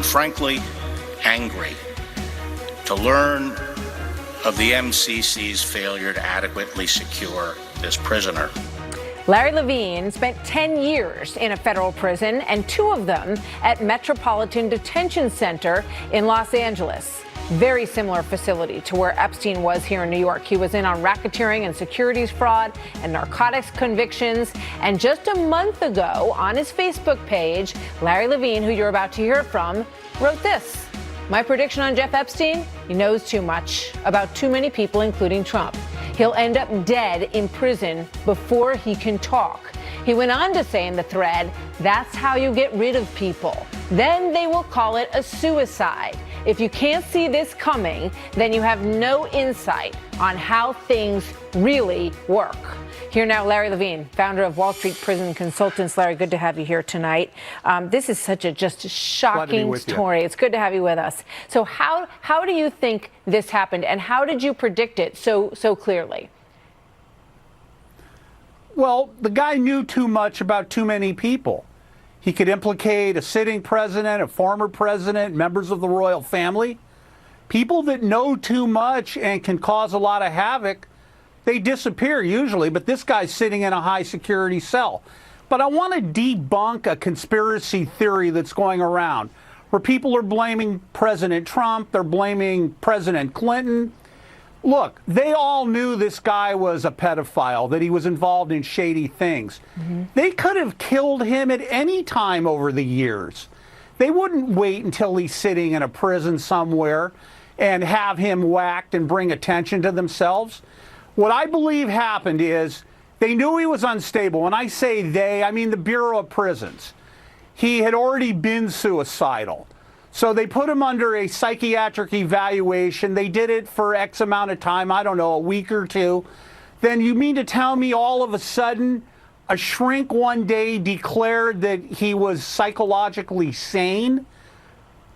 frankly angry to learn of the MCC's failure to adequately secure this prisoner. Larry Levine spent 10 years in a federal prison, and 2 of them at Metropolitan Detention Center in Los Angeles. Very similar facility to where Epstein was here in New York. He was in on racketeering and securities fraud and narcotics convictions. And just a month ago, on his Facebook page, Larry Levine, who you're about to hear from, wrote this. My prediction on Jeff Epstein? He knows too much about too many people, including Trump. He'll end up dead in prison before he can talk. He went on to say in the thread, that's how you get rid of people. Then they will call it a suicide. If you can't see this coming, then you have no insight on how things really work. Here now, Larry Levine, founder of Wall Street Prison Consultants. Larry, good to have you here tonight. This is such a just shocking story. It's good to have you with us. So how do you think this happened, and how did you predict it so clearly? Well, the guy knew too much about too many people. He could implicate a sitting president, a former president, members of the royal family. People that know too much and can cause a lot of havoc, they disappear usually, but this guy's sitting in a high security cell. But I want to debunk a conspiracy theory that's going around where people are blaming President Trump, they're blaming President Clinton. Look, they all knew this guy was a pedophile, that he was involved in shady things. They could have killed him at any time over the years. They wouldn't wait until he's sitting in a prison somewhere and have him whacked and bring attention to themselves. What I believe happened is they knew he was unstable. When I say they, I mean the Bureau of Prisons. He had already been suicidal. So they put him under a psychiatric evaluation. They did it for X amount of time, I don't know, a week or 2. Then you mean to tell me all of a sudden a shrink one day declared that he was psychologically sane?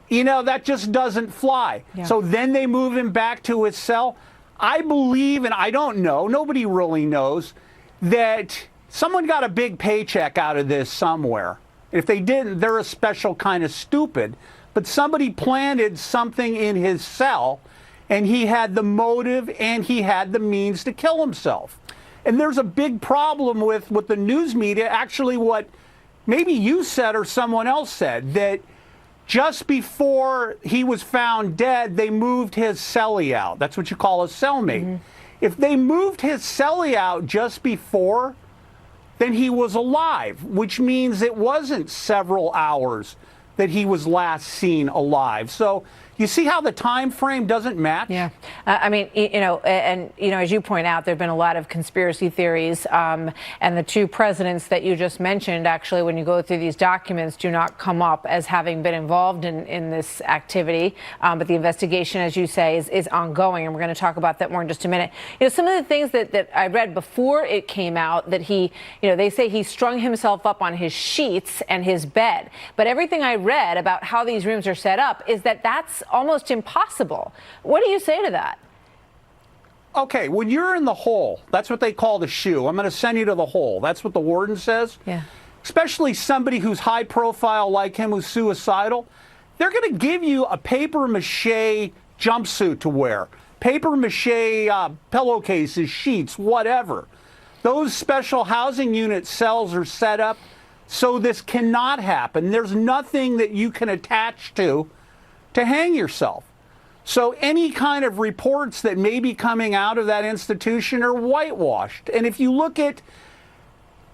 You know, that just doesn't fly. Yeah. So then they move him back to his cell. I believe, and I don't know, nobody really knows, that someone got a big paycheck out of this somewhere. If they didn't, they're a special kind of stupid. But somebody planted something in his cell, and he had the motive and he had the means to kill himself. And there's a big problem with the news media, actually what maybe you said or someone else said, that just before he was found dead, they moved his cellie out. That's what you call a cellmate. If they moved his cellie out just before, then he was alive, which means it wasn't several hours that he was last seen alive. So you see how the time frame doesn't match? Yeah. I mean, as you point out, there have been a lot of conspiracy theories. And the 2 presidents that you just mentioned, actually, when you go through these documents, do not come up as having been involved in this activity. But the investigation, as you say, is ongoing. And we're going to talk about that more in just a minute. You know, some of the things that I read before it came out that he, they say he strung himself up on his sheets and his bed. But everything I read about how these rooms are set up is that that's almost impossible. What do you say to that? Okay, when you're in the hole, that's what they call the shoe. I'm going to send you to the hole. That's what the warden says. Yeah. Especially somebody who's high profile like him, who's suicidal. They're going to give you a paper mache jumpsuit to wear, paper mache pillowcases, sheets, whatever. Those special housing unit cells are set up so this cannot happen. There's nothing that you can attach to hang yourself. So any kind of reports that may be coming out of that institution are whitewashed. And if you look at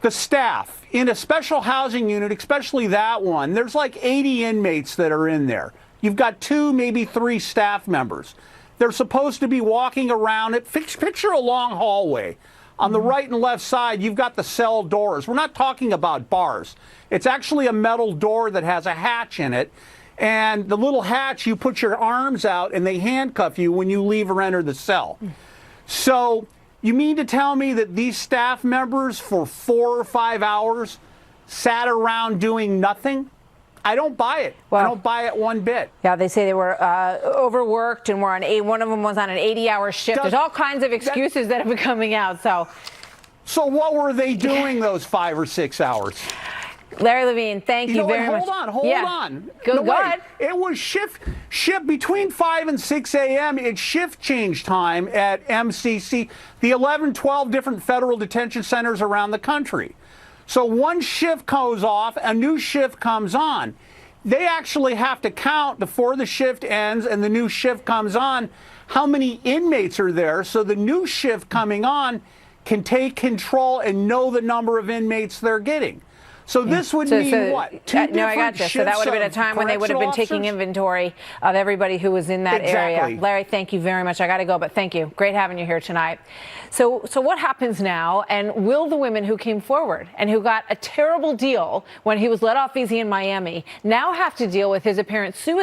the staff in a special housing unit, especially that one, there's like 80 inmates that are in there. You've got 2, maybe 3 staff members. They're supposed to be walking around it. Picture a long hallway. On the right and left side, you've got the cell doors. We're not talking about bars. It's actually a metal door that has a hatch in it. And the little hatch, you put your arms out and they handcuff you when you leave or enter the cell. So you mean to tell me that these staff members for 4 or 5 hours sat around doing nothing? I don't buy it. Well, I don't buy it one bit. Yeah, they say they were overworked and were on one of them was on an 80-hour shift. There's all kinds of excuses that have been coming out. So what were they doing those 5 or 6 hours? Larry Levine, thank you very much. Hold on. Go ahead. It was shift between 5 and 6 a.m. It's shift change time at MCC, the 11, 12 different federal detention centers around the country. So one shift goes off, a new shift comes on. They actually have to count before the shift ends and the new shift comes on how many inmates are there, so the new shift coming on can take control and know the number of inmates they're getting. So this would mean what? No, I got you. So that would have been a time when they would have been taking inventory of everybody who was in that area. Larry, thank you very much. I got to go, but thank you. Great having you here tonight. So what happens now? And will the women who came forward and who got a terrible deal when he was let off easy in Miami now have to deal with his apparent suicide?